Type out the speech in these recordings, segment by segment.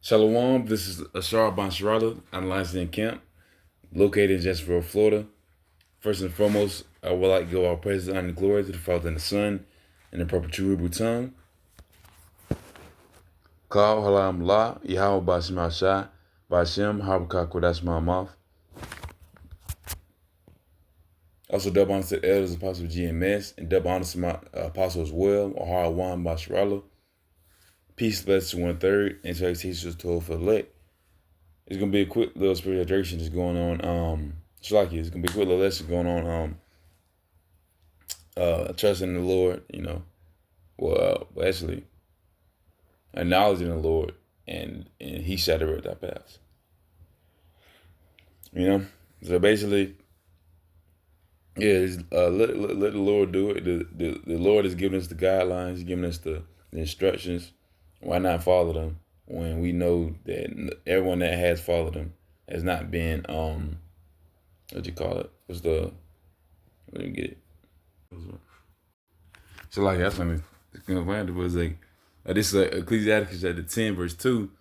Shalom, this is Ashar Bansharala, analyzing in camp, located in Jacksonville, Florida. First and foremost, I would like to give all praise, honor, and glory to the Father and the Son, and the proper true Hebrew tongue. Kal Halam La, Yahweh Bashim Shah, Bashem, Habakak Kodash Mouth. Also, double honor to the elders, Apostle GMS, and double honor to my apostle as well, Ohara Wan Basharala. Peace, blessed to 1/3, and to teachers to for elect. It's gonna be a quick little spiritual direction that's going on. Shalaki, it's gonna be a quick little lesson going on. Trusting in the Lord, actually acknowledging the Lord, and He shall direct our paths. So basically, yeah, let the Lord do it. The Lord has given us the guidelines, giving us the instructions. Why not follow them when we know that everyone that has followed them has not been what you call it? Let me get it. So like that's when it's random was like this is Ecclesiastes chapter 10 verse 2.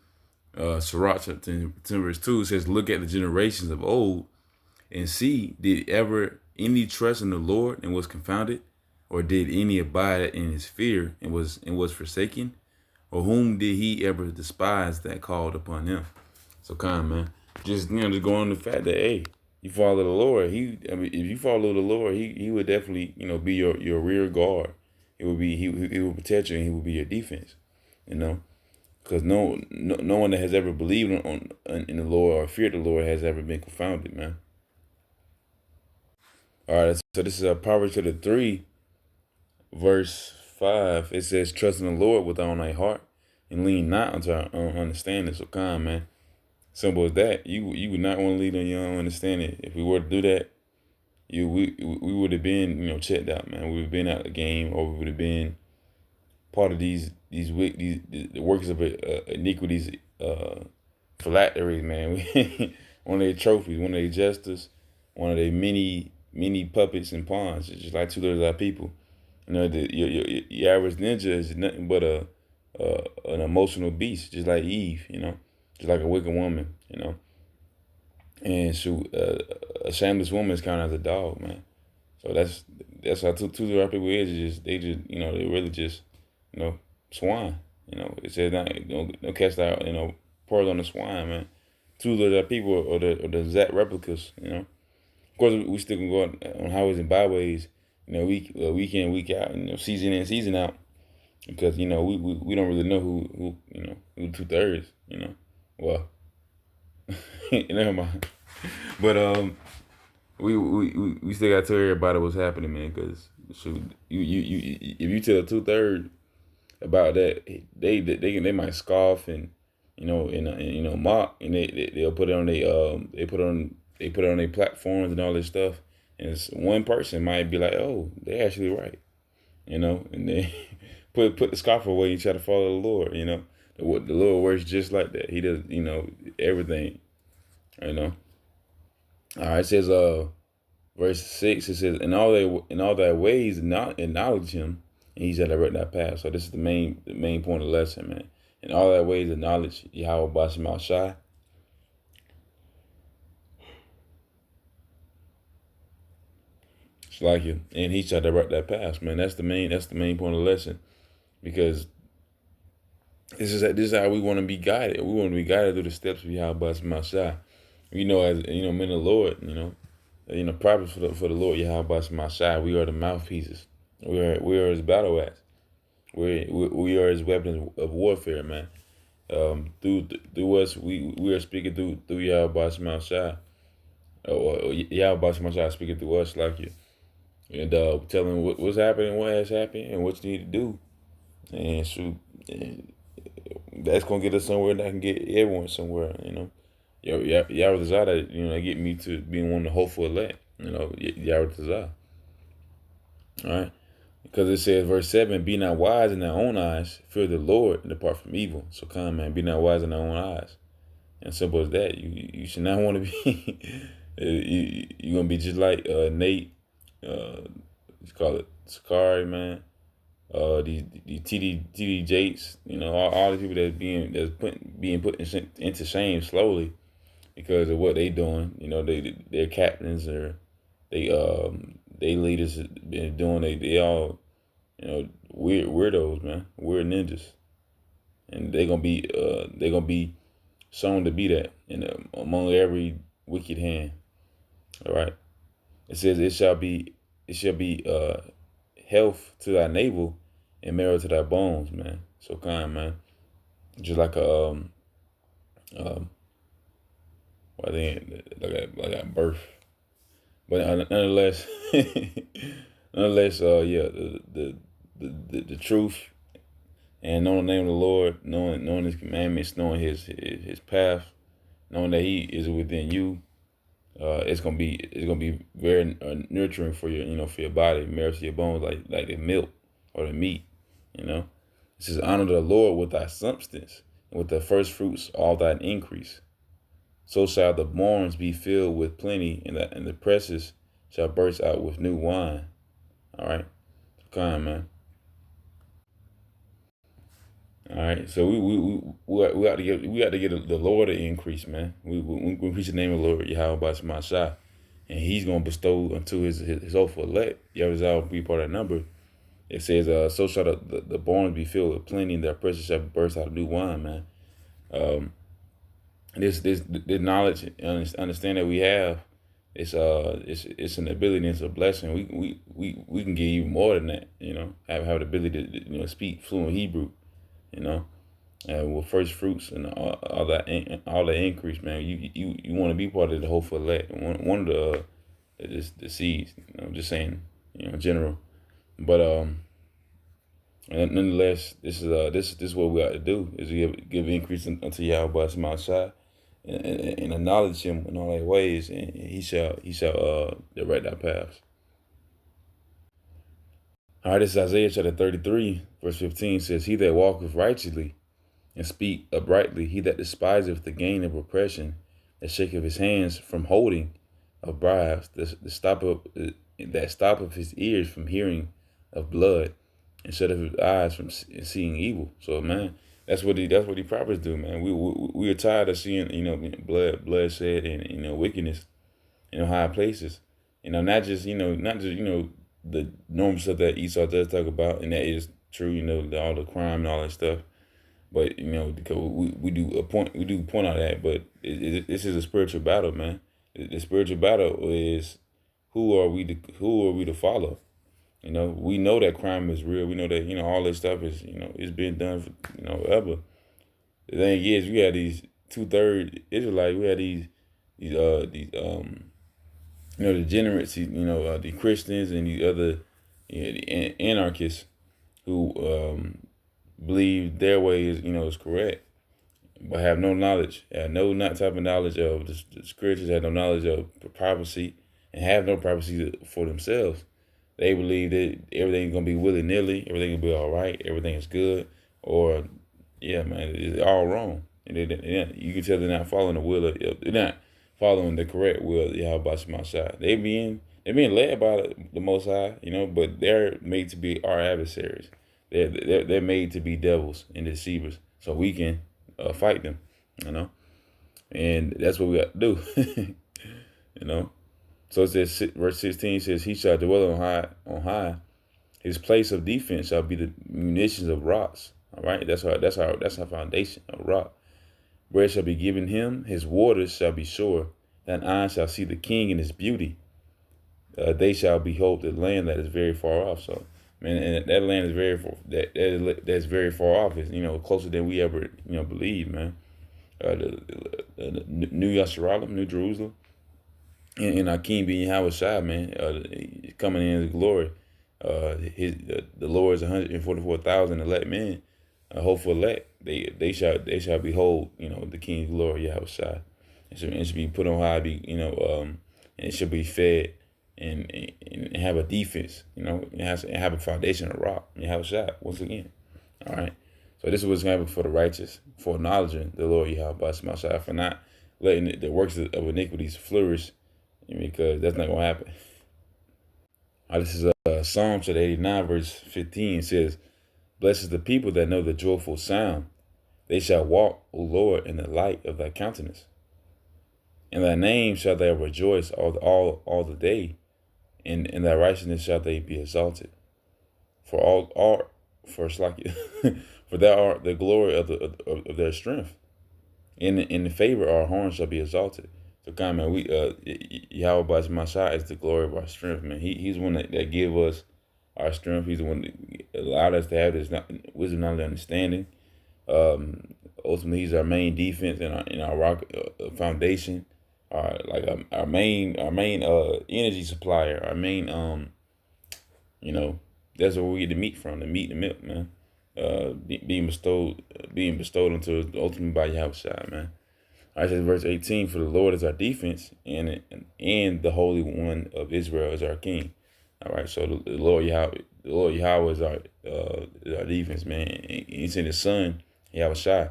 Sirach chapter 10 verse 2 says, "Look at the generations of old and see, did ever any trust in the Lord and was confounded, or did any abide in His fear and was forsaken, or whom did He ever despise that called upon Him?" So kind of, man, just just going on the fact that hey, you follow the Lord. If you follow the Lord, He would definitely be your rear guard. It would be He will protect you, and He will be your defense. Because no one that has ever believed in the Lord or feared the Lord has ever been confounded, man. All right, so this is Proverbs chapter 3, verse 5. It says, "Trust in the Lord with all thy heart, and lean not unto our own understanding." So kind, man. Simple as that. You would not want to lean on your own understanding. If we were to do that, we would have been checked out, man. We would have been out of the game, or we would have been part of these the works of iniquities, phylacteries, man. One of their trophies, one of their jesters, one of their many puppets and pawns. It's just like two-thirds of our people. Your average ninja is nothing but an emotional beast, just like Eve. Just like a wicked woman. And shoot, a shameless woman is counted as a dog, man. So that's how two of our people is. They really just swine. It says not don't cast out pearls on the swine, man. Two of our people are the exact replicas. Of course, we still can go on highways and byways, week in, week out, season in, season out, because we don't really know who 2/3. Well, never mind. But we still got to tell everybody what's happening, man. Because shoot, you if you tell 2/3 about that, they might scoff and mock, and they'll put it on they put it on their platforms and all this stuff, and one person might be like, oh, they actually right, and then put the scoffer away and try to follow the Lord. The Lord works just like that. He does everything. All right, it says verse 6. It says, in all thy ways not acknowledge Him, and He shall direct thy path. So this is the main point of the lesson, man. In all thy ways acknowledge Yahweh Bashim Shai. It's like you, and He shall direct thy path, man. That's the main point of the lesson, because this is how we want to be guided. We want to be guided through the steps of Yahweh Bashim Shai. As men of the Lord, prophets for the Lord Yahweh Bashim Shai. We are the mouthpieces. We are His battle axe. We are His weapons of warfare, man. Through us, we are speaking through Yahweh Bashim Shai, or Yahweh Bashim Shai speaking through us, like you, and telling what's happening, what has happened, and what you need to do, and shoot, that's gonna get us somewhere. That can get everyone somewhere, Yahweh Tazah, get me to being one of the hopeful elect, Yahweh Tazah. All right. Because it says, verse 7, be not wise in thy own eyes, fear the Lord, and depart from evil. So come, man, be not wise in thy own eyes. And simple as that. You should not want to be, you're going to be just like Nate, what you call it, Sakari, man. The TD Jakes, all the people being put into shame slowly because of what they doing. Their captains or they leaders have been doing. They all weirdos, man, weird ninjas, and they gonna be shown to be that among every wicked hand. All right, it says it shall be health to thy navel and marrow to thy bones, man. So kind, man. Just like um, I think like a birth, but nonetheless, nonetheless, yeah, the truth and knowing the name of the Lord, knowing His commandments, knowing His path, knowing that He is within you. It's gonna be very nurturing for your body, marrow to your bones, like the milk or the meat. You know, it says, honor the Lord with thy substance, and with the first fruits all thine increase. So shall the barns be filled with plenty, and the presses shall burst out with new wine. All right, kind, man. All right, so we got to get the Lord an increase, man. We increase the name of the Lord Yahweh by my shot, and He's gonna bestow unto His hopeful elect. Yahweh be part of that number. It says, so shall the barns be filled with plenty, and their presses shall burst out of new wine, man. Um, this knowledge and understand that we have, it's an ability, it's a blessing. We can get even more than that, have the ability to speak fluent Hebrew, you know, with first fruits and all that increase, man. You want to be part of the hopeful elect, one of the seeds. Just saying, in general. But and nonetheless, this is what we got to do is give increase unto Yahweh Shema Shai, and acknowledge Him in all their ways, and He shall direct our paths. All right, this is Isaiah chapter 33, verse 15 says, "He that walketh righteously and speak uprightly, he that despiseth the gain of oppression, that shaketh his hands from holding of bribes, that stoppeth his ears from hearing of blood, and shutteth his eyes from seeing evil." So, man, that's what the prophets do, man. We are tired of seeing bloodshed and wickedness, high places. Not just the normal stuff that Esau does talk about, and that is true. All the crime and all that stuff. But because we do point out that, but this is a spiritual battle, man. The spiritual battle is who are we to follow. We know that crime is real. We know that all this stuff is it's been done for ever. The thing is, we had these 2/3 Israelites. We had these degenerates. The Christians and the other the anarchists who believe their way is correct, but have no knowledge, have no not type of knowledge of the scriptures, have no knowledge of privacy, and have no privacy for themselves. They believe that everything's gonna be willy nilly, everything will be all right, everything is good, or yeah, man, it's all wrong. And you can tell they're not following the will they're not following the correct will of Yahweh Shema Shai. They're being led by the Most High, but they're made to be our adversaries. They're made to be devils and deceivers, so we can fight them, and that's what we got to do, you know. So it says, verse 16 says, "He shall dwell on high. On high, his place of defense shall be the munitions of rocks." All right, that's our foundation, a rock. "Bread shall be given him; his waters shall be sure. Thine eyes shall see the King in his beauty. They shall behold the land that is very far off." So, man, and that land is very far. That's very far off. It's closer than we ever believe, man. The New Yasharal, New Jerusalem, and our King being Yahweh Shai, man, coming in his glory. The Lord is 144,000 elect men, hopeful elect. They shall behold the King's glory, Yahweh Shai. It should be put on high, and it should be fed and have a defense, and have a foundation of rock. Yahweh Shai once again. All right. So this is what's going to happen for the righteous, for acknowledging the Lord Yahweh Shai, for not letting the works of iniquities flourish, because that's not going to happen. This is Psalm chapter 89, verse 15. It says, "Blessed is the people that know the joyful sound. They shall walk, O Lord, in the light of thy countenance. In thy name shall they rejoice all the day. In thy righteousness shall they be exalted. For all art, for it's like for thou art the glory of their strength. In the favor our horn shall be exalted." So God, man, we Yahweh Bas Mashah is the glory of our strength, man. He's one that give us our strength. He's the one that allowed us to have this wisdom, knowledge, understanding. Ultimately, he's our main defense and our rock foundation. Our main energy supplier. Our main you know, that's where we get the meat from, the meat and the milk, man. Being bestowed into ultimately by Yahweh, man. All right, says verse 18, "For the Lord is our defense, and the Holy One of Israel is our King." All right, so the Lord Yahweh is our defense, man. And He sent His Son, Yahweh Shai,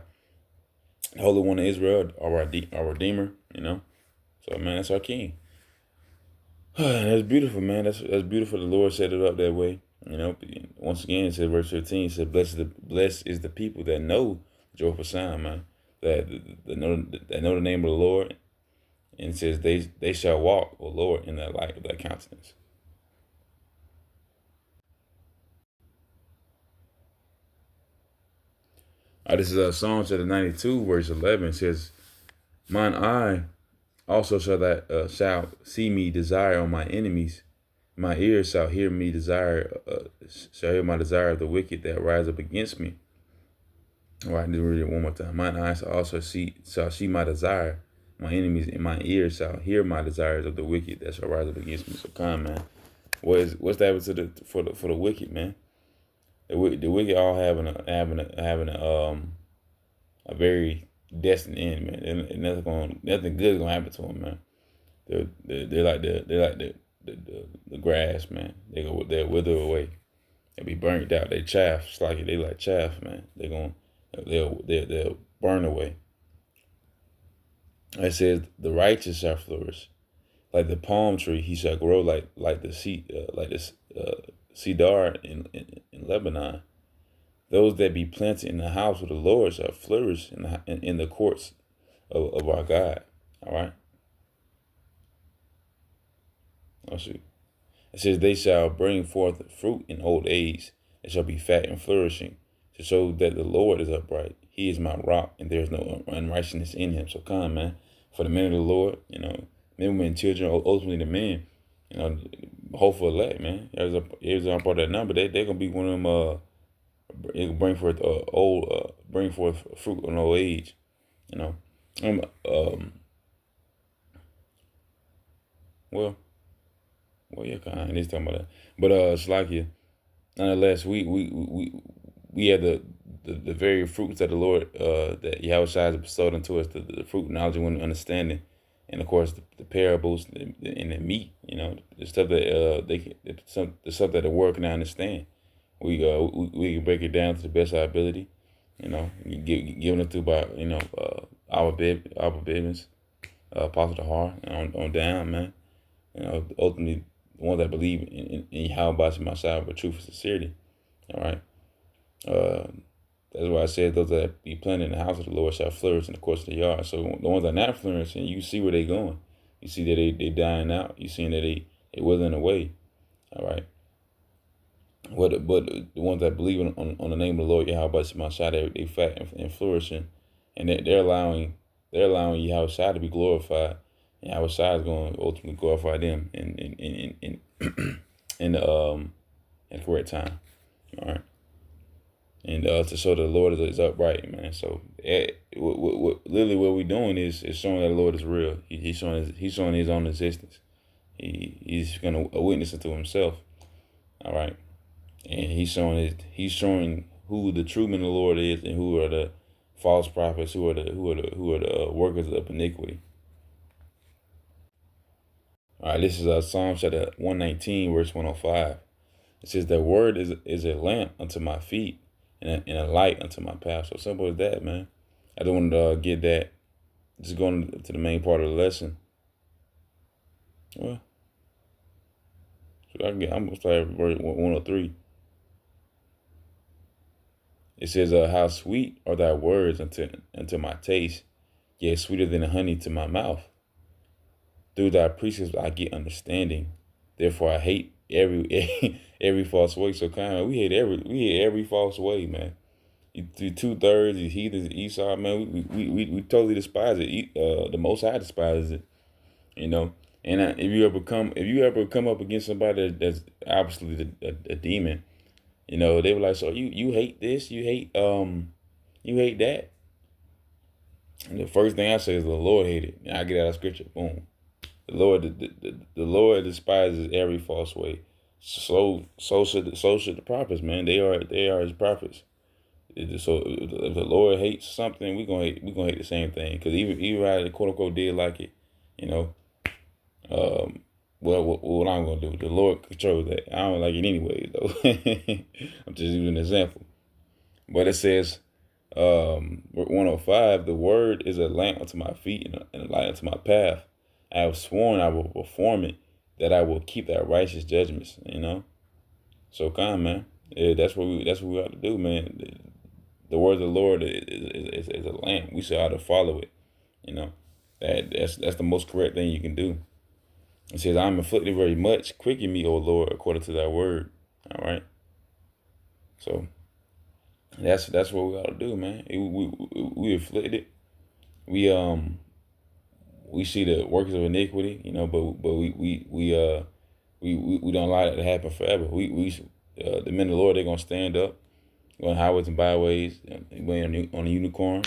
the Holy One of Israel, our Redeemer. So man, that's our King. That's beautiful, man. That's beautiful. The Lord set it up that way. Once again, it said verse 15, it said, "Blessed is the people that know joyful sound, man. That know the name of the Lord." And it says they shall walk, O Lord, in that light of thy countenance. This is Psalm chapter 92, verse 11. It says, "Mine eye also shall see me desire on my enemies. My ears shall hear me desire, shall hear my desire of the wicked that rise up against me." All right, let me read it one more time. "Mine eyes shall see my desire, my enemies, and my ears shall hear my desires of the wicked that shall rise up against me." So come, man. What's that for the wicked, man? The wicked all having a very destined end, man. And nothing good is gonna happen to them, man. They're like the grass, man. They'll wither away. They'll be burnt out. They chaff. It's like they like chaff, man. They'll burn away. It says the righteous shall flourish like the palm tree. He shall grow like the cedar in Lebanon. Those that be planted in the house of the Lord shall flourish in the courts of our God. All right. Let's see. It says they shall bring forth fruit in old age. It shall be fat and flourishing, to show that the Lord is upright. He is my rock, and there is no unrighteousness in him. So come, man, for the men of the Lord, men, women, and children, ultimately the men, hopeful elect, man. Here's a part of that number. They're gonna be one of them. It can bring forth fruit in old age. You know, um, um, well, yeah, kind of. He's talking about that, but it's like you. Nonetheless, we have the very fruits that the Lord that Yahweh Shai has bestowed unto us, the fruit, knowledge, and understanding, and of course the parables and the meat. The stuff that the stuff that the world can understand. We can break it down to the best of our ability. Giving it through by our business, Apostle Tahar, on down, man. Ultimately, the ones that believe in Yahweh by my side with truth and sincerity. All right. Uh, that's why I said those that be planted in the house of the Lord shall flourish in the course of the yard. So the ones that are not flourishing, you see where they going. You see that they dying out. You see that they withering away. All right. But the ones that believe on the name of the Lord Yahweh by my side, they fat and flourishing, and they're allowing Yahweh Shai to be glorified. And Yahweh Shai is going to ultimately glorify them in the correct time. All right. And to show that the Lord is upright, man. So literally what we're doing is showing that the Lord is real. He's showing his own existence. He's gonna witness it to himself. All right. And he's showing who the true men of the Lord is and who are the false prophets, who are the workers of iniquity. All right, this is Psalm chapter 119, verse 105. It says, "The word is a lamp unto my feet and a light unto my path." So simple as that, man. I don't want to get that. Just going to the main part of the lesson. Well, So I'm gonna start at verse 103. It says, "How sweet are thy words unto my taste, yea, sweeter than honey to my mouth. Through thy precepts I get understanding. Therefore I hate every every false way." So kind of we hate every false way, man. The 2/3, the heathens, Esau, man. We totally despise it. The Most High despises it, you know. And if you ever come up against somebody that's obviously a demon, you know, they were like, so you hate this, you hate that. And the first thing I say is the Lord hated it. And I get out of scripture, boom. The Lord despises every false way. So should the prophets, man. They are his prophets. So if the Lord hates something, we gonna hate the same thing. Because even I quote unquote did like it, you know. Well, what I'm gonna do, the Lord controls that. I don't like it anyway, though. I'm just using an example. But it says, 105, the word is a lamp unto my feet and a light unto my path. I have sworn I will perform it, that I will keep thy righteous judgments. You know, so come, man. Yeah, that's what we ought to do, man. The word of the Lord is a lamp. We should ought to follow it. You know, that's the most correct thing you can do. It says, "I'm afflicted very much. Quicken me, O Lord, according to thy word." All right. So that's what we ought to do, man. We afflicted. We we see the works of iniquity, you know, but we don't allow that to happen forever. The men of the Lord, they're gonna stand up, going highways and byways, going on a unicorn,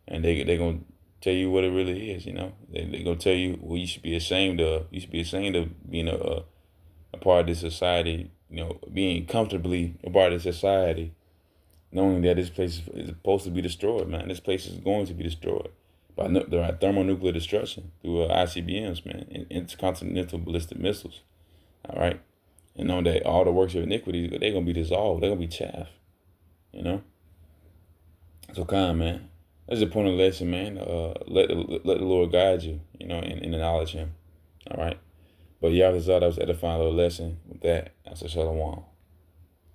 and they're gonna tell you what it really is. You know, they're gonna tell you what you should be ashamed of. You should be ashamed of being a part of this society. You know, being comfortably a part of this society, knowing that this place is supposed to be destroyed, man. This place is going to be destroyed by thermonuclear destruction through ICBMs, man, and intercontinental ballistic missiles. All right, and knowing that all the works of iniquity, they're gonna be dissolved. They're gonna be chaff. You know. So kind, man. That's the point of the lesson, man. Let the Lord guide you. You know, and acknowledge Him. All right. But yeah, I thought that was edifying little lesson with that. I said, Shalom.